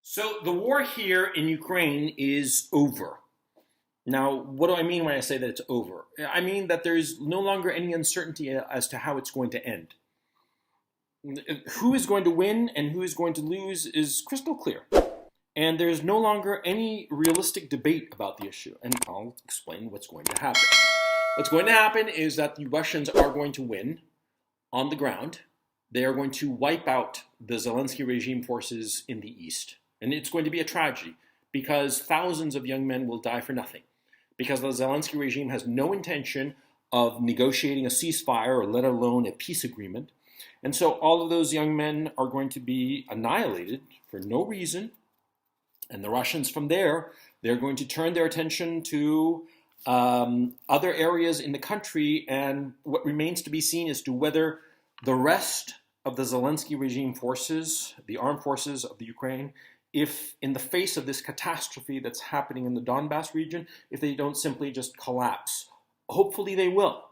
So the war here in Ukraine is over. Now, what do I mean when I say that it's over? I mean that there's no longer any uncertainty as to how it's going to end. Who is going to win and who is going to lose is crystal clear. And there's no longer any realistic debate about the issue. And I'll explain what's going to happen. What's going to happen is that the Russians are going to win on the ground. They are going to wipe out the Zelensky regime forces in the east. And it's going to be a tragedy because thousands of young men will die for nothing. Because the Zelensky regime has no intention of negotiating a ceasefire or let alone a peace agreement. And so all of those young men are going to be annihilated for no reason. And the Russians from there, they're going to turn their attention to other areas in the country. And what remains to be seen as to whether the rest of the Zelensky regime forces, the armed forces of the Ukraine, if in the face of this catastrophe that's happening in the Donbass region, if they don't simply just collapse. Hopefully they will,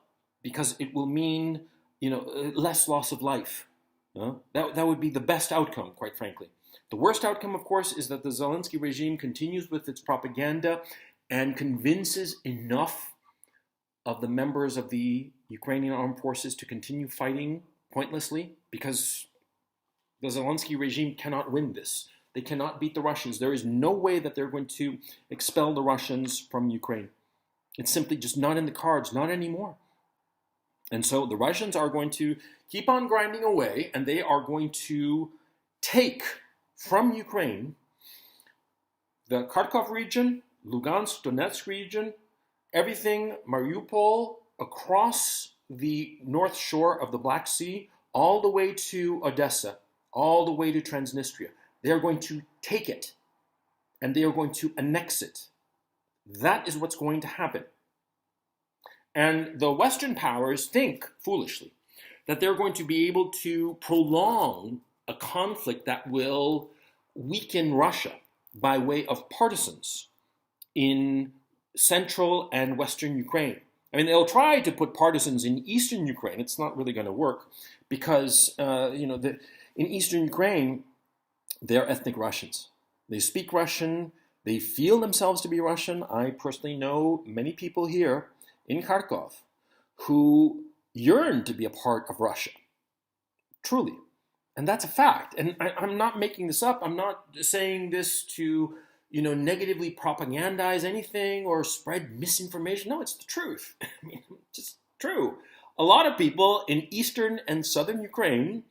because it will mean, less loss of life. That would be the best outcome, quite frankly. The worst outcome, of course, is that the Zelensky regime continues with its propaganda and convinces enough of the members of the Ukrainian armed forces to continue fighting pointlessly, because the Zelensky regime cannot win this. They cannot beat the Russians. There is no way that they're going to expel the Russians from Ukraine. It's simply just not in the cards, not anymore. And so the Russians are going to keep on grinding away, and they are going to take from Ukraine the Kharkov region, Lugansk, Donetsk region, everything, Mariupol, across the north shore of the Black Sea, all the way to Odessa, all the way to Transnistria. They are going to take it, and they are going to annex it. That is what's going to happen. And the Western powers think, foolishly, that they're going to be able to prolong a conflict that will weaken Russia by way of partisans in central and western Ukraine. I mean, they'll try to put partisans in eastern Ukraine. It's not really going to work because, in eastern Ukraine, they're ethnic Russians. They speak Russian. They feel themselves to be Russian. I personally know many people here in Kharkov who yearn to be a part of Russia, truly. And that's a fact. And I'm not making this up. I'm not saying this to, negatively propagandize anything or spread misinformation. No, it's the truth. I mean, it's just true. A lot of people in eastern and southern Ukraine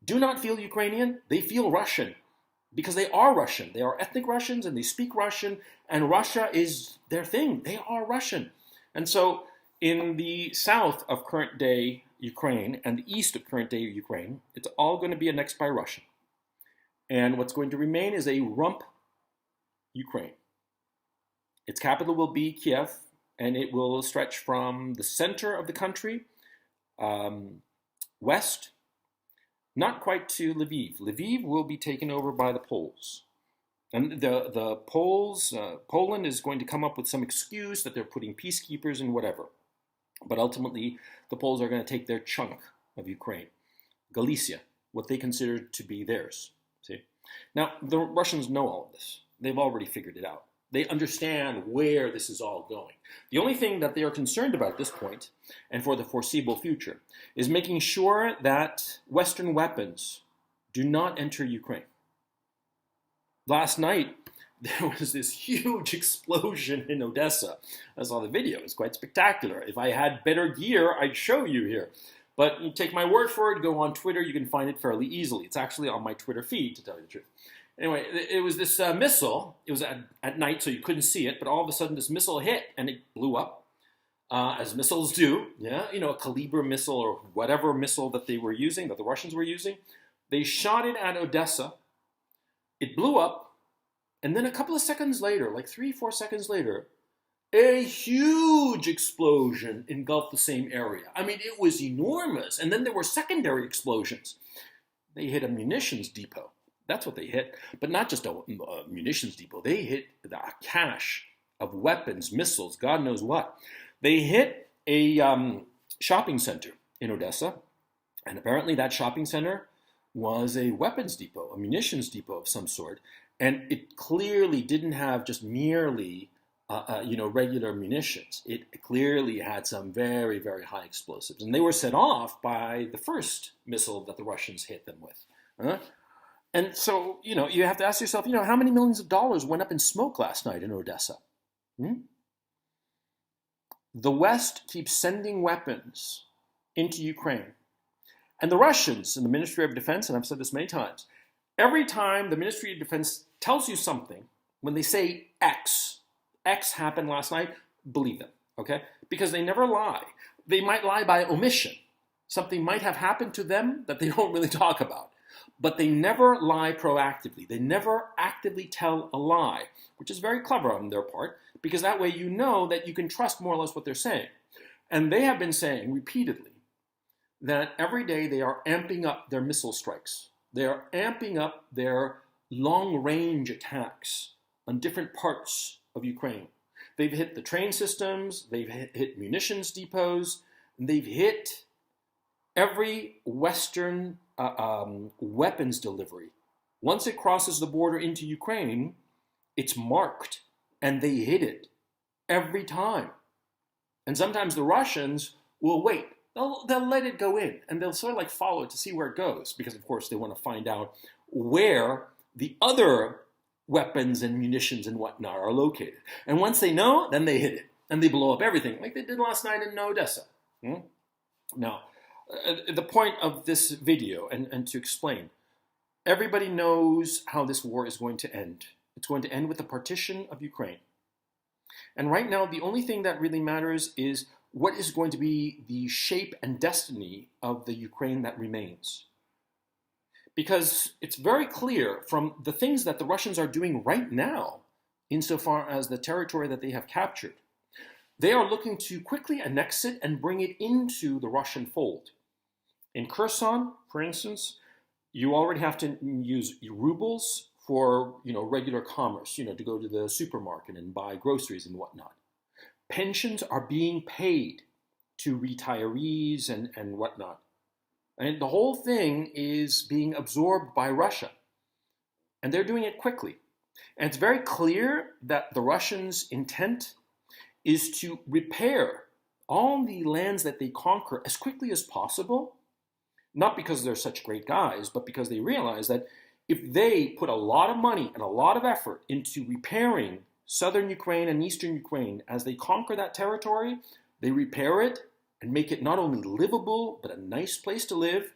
do not feel Ukrainian. They feel Russian. Because they are Russian. They are ethnic Russians and they speak Russian, and Russia is their thing. They are Russian. And so in the south of current day Ukraine and the east of current day Ukraine, it's all going to be annexed by Russia. And what's going to remain is a rump Ukraine. Its capital will be Kiev, and it will stretch from the center of the country west, not quite to Lviv. Lviv will be taken over by the Poles. And the Poles, Poland is going to come up with some excuse that they're putting peacekeepers and whatever. But ultimately, the Poles are going to take their chunk of Ukraine. Galicia, what they consider to be theirs. See? Now, the Russians know all of this. They've already figured it out. They understand where this is all going. The only thing that they are concerned about at this point, and for the foreseeable future, is making sure that Western weapons do not enter Ukraine. Last night, there was this huge explosion in Odessa. I saw the video. It's quite spectacular. If I had better gear, I'd show you here. But you take my word for it, go on Twitter, you can find it fairly easily. It's actually on my Twitter feed, to tell you the truth. Anyway, it was this missile. It was at night, so you couldn't see it, but all of a sudden this missile hit, and it blew up, as missiles do. Yeah, a Kalibr missile or whatever missile that they were using, that the Russians were using. They shot it at Odessa. It blew up, and then a couple of seconds later, like 3-4 seconds later, a huge explosion engulfed the same area. I mean, it was enormous. And then there were secondary explosions. They hit a munitions depot. That's what they hit. But not just a munitions depot. They hit a cache of weapons, missiles, God knows what. They hit a shopping center in Odessa. And apparently that shopping center was a weapons depot, a munitions depot of some sort, and it clearly didn't have just merely regular munitions. It clearly had some very, very high explosives, and they were set off by the first missile that the Russians hit them with. And so, you have to ask yourself, how many millions of dollars went up in smoke last night in Odessa? The West keeps sending weapons into Ukraine. And the Russians and the Ministry of Defense, and I've said this many times, every time the Ministry of Defense tells you something, when they say X happened last night, believe them, okay? Because they never lie. They might lie by omission. Something might have happened to them that they don't really talk about. But they never lie proactively. They never actively tell a lie, which is very clever on their part, because that way you know that you can trust more or less what they're saying. And they have been saying repeatedly that every day they are amping up their missile strikes. They are amping up their long-range attacks on different parts of Ukraine. They've hit the train systems, they've hit munitions depots, and they've hit every Western weapons delivery. Once it crosses the border into Ukraine, it's marked, and they hit it every time. And sometimes the Russians will wait. They'll let it go in, and they'll sort of like follow it to see where it goes, because of course they want to find out where the other weapons and munitions and whatnot are located. And once they know, then they hit it, and they blow up everything, like they did last night in Odessa. Now, the point of this video, and to explain, everybody knows how this war is going to end. It's going to end with the partition of Ukraine. And right now, the only thing that really matters is what is going to be the shape and destiny of the Ukraine that remains. Because it's very clear from the things that the Russians are doing right now, insofar as the territory that they have captured, they are looking to quickly annex it and bring it into the Russian fold. In Kherson, for instance, you already have to use rubles for regular commerce, to go to the supermarket and buy groceries and whatnot. Pensions are being paid to retirees and whatnot. And the whole thing is being absorbed by Russia. And they're doing it quickly. And it's very clear that the Russians' intent is to repair all the lands that they conquer as quickly as possible, not because they're such great guys, but because they realize that if they put a lot of money and a lot of effort into repairing southern Ukraine and eastern Ukraine, as they conquer that territory, they repair it and make it not only livable, but a nice place to live,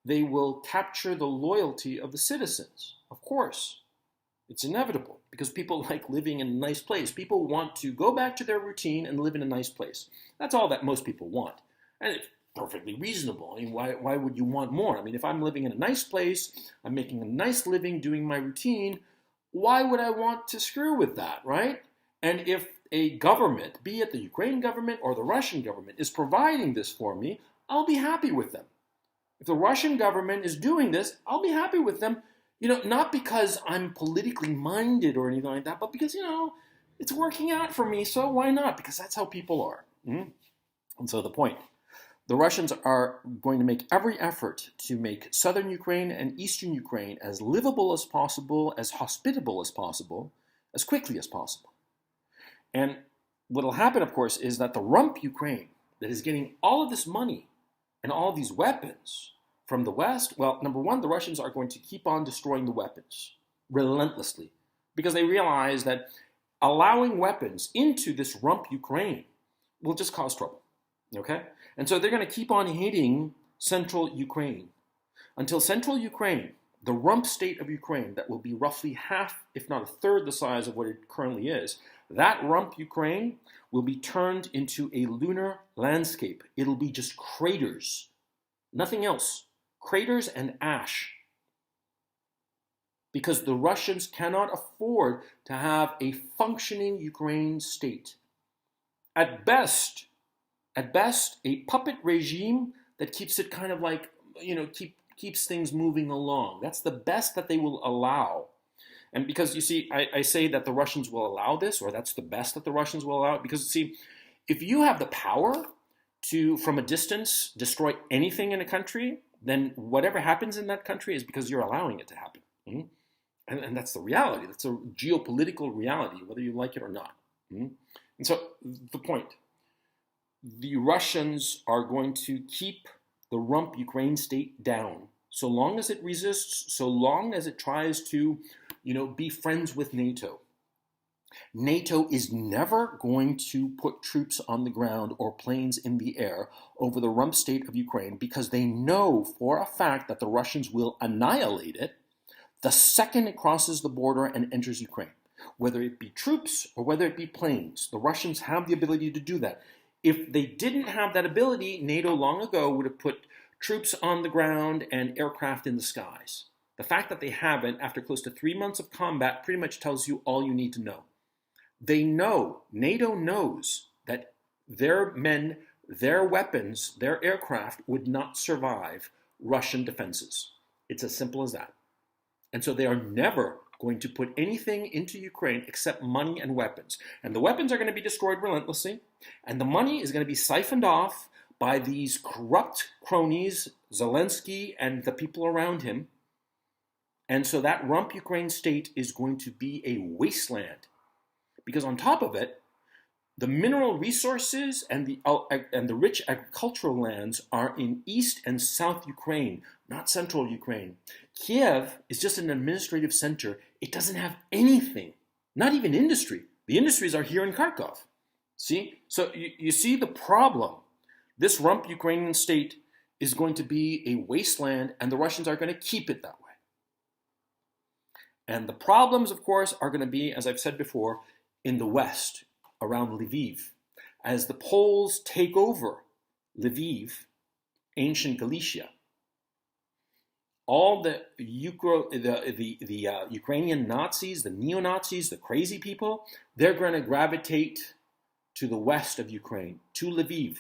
they will capture the loyalty of the citizens. Of course, it's inevitable, because people like living in a nice place. People want to go back to their routine and live in a nice place. That's all that most people want. And it's perfectly reasonable. I mean, why would you want more? I mean, if I'm living in a nice place, I'm making a nice living, doing my routine, why would I want to screw with that, right? And if a government, be it the Ukrainian government or the Russian government, is providing this for me, I'll be happy with them. If the Russian government is doing this, I'll be happy with them, not because I'm politically minded or anything like that, but because, it's working out for me, so why not? Because that's how people are. And so the point, the Russians are going to make every effort to make southern Ukraine and eastern Ukraine as livable as possible, as hospitable as possible, as quickly as possible. And what will happen, of course, is that the rump Ukraine that is getting all of this money and all of these weapons from the West, well, number one, the Russians are going to keep on destroying the weapons relentlessly, because they realize that allowing weapons into this rump Ukraine will just cause trouble, okay? And so they're going to keep on hitting central Ukraine until central Ukraine, the rump state of Ukraine, that will be roughly half, if not a third the size of what it currently is, that rump Ukraine will be turned into a lunar landscape. It'll be just craters, nothing else, craters and ash. Because the Russians cannot afford to have a functioning Ukraine state. At best, a puppet regime that keeps it kind of like, keeps things moving along. That's the best that they will allow. And because, you see, I say that the Russians will allow this, or that's the best that the Russians will allow, because, see, if you have the power to, from a distance, destroy anything in a country, then whatever happens in that country is because you're allowing it to happen. Mhm. And that's the reality. That's a geopolitical reality, whether you like it or not. Mhm. And so the point, the Russians are going to keep the rump Ukraine state down so long as it resists, so long as it tries to, be friends with NATO. NATO is never going to put troops on the ground or planes in the air over the rump state of Ukraine because they know for a fact that the Russians will annihilate it the second it crosses the border and enters Ukraine. Whether it be troops or whether it be planes, the Russians have the ability to do that. If they didn't have that ability, NATO long ago would have put troops on the ground and aircraft in the skies. The fact that they haven't, after close to 3 months of combat, pretty much tells you all you need to know. They know, NATO knows, that their men, their weapons, their aircraft would not survive Russian defenses. It's as simple as that. And so they are never going to put anything into Ukraine except money and weapons. And the weapons are going to be destroyed relentlessly, and the money is going to be siphoned off by these corrupt cronies, Zelensky and the people around him. And so that rump Ukraine state is going to be a wasteland. Because on top of it, the mineral resources and the rich agricultural lands are in East and South Ukraine, not Central Ukraine. Kiev is just an administrative center. It doesn't have anything, not even industry. The industries are here in Kharkov. See? So you see the problem. This rump Ukrainian state is going to be a wasteland, and the Russians are going to keep it that way. And the problems, of course, are going to be, as I've said before, in the west, around Lviv. As the Poles take over Lviv, ancient Galicia, all the Ukrainian Nazis, the neo-Nazis, the crazy people, they're going to gravitate to the west of Ukraine, to Lviv.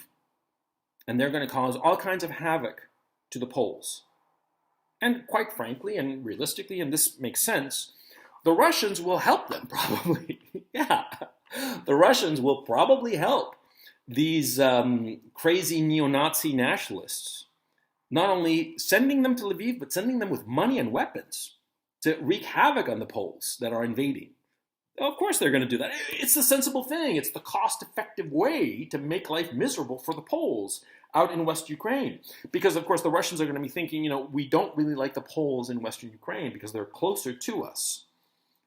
And they're going to cause all kinds of havoc to the Poles. And quite frankly, and realistically, and this makes sense, the Russians will help them, probably. Yeah. The Russians will probably help these crazy neo-Nazi nationalists, not only sending them to Lviv, but sending them with money and weapons to wreak havoc on the Poles that are invading. Of course they're going to do that. It's the sensible thing. It's the cost-effective way to make life miserable for the Poles out in West Ukraine. Because, of course, the Russians are going to be thinking, we don't really like the Poles in Western Ukraine because they're closer to us.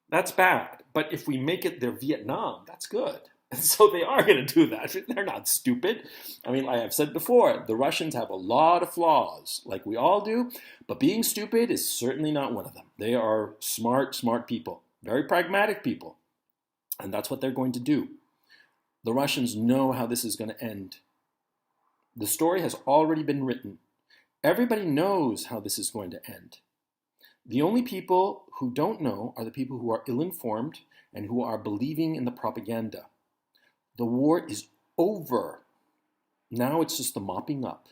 That's bad. But if we make it their Vietnam, that's good. And so they are going to do that. They're not stupid. I mean, like I've said before, the Russians have a lot of flaws, like we all do. But being stupid is certainly not one of them. They are smart, smart people. Very pragmatic people. And that's what they're going to do. The Russians know how this is going to end. The story has already been written. Everybody knows how this is going to end. The only people who don't know are the people who are ill-informed and who are believing in the propaganda. The war is over. Now it's just the mopping up.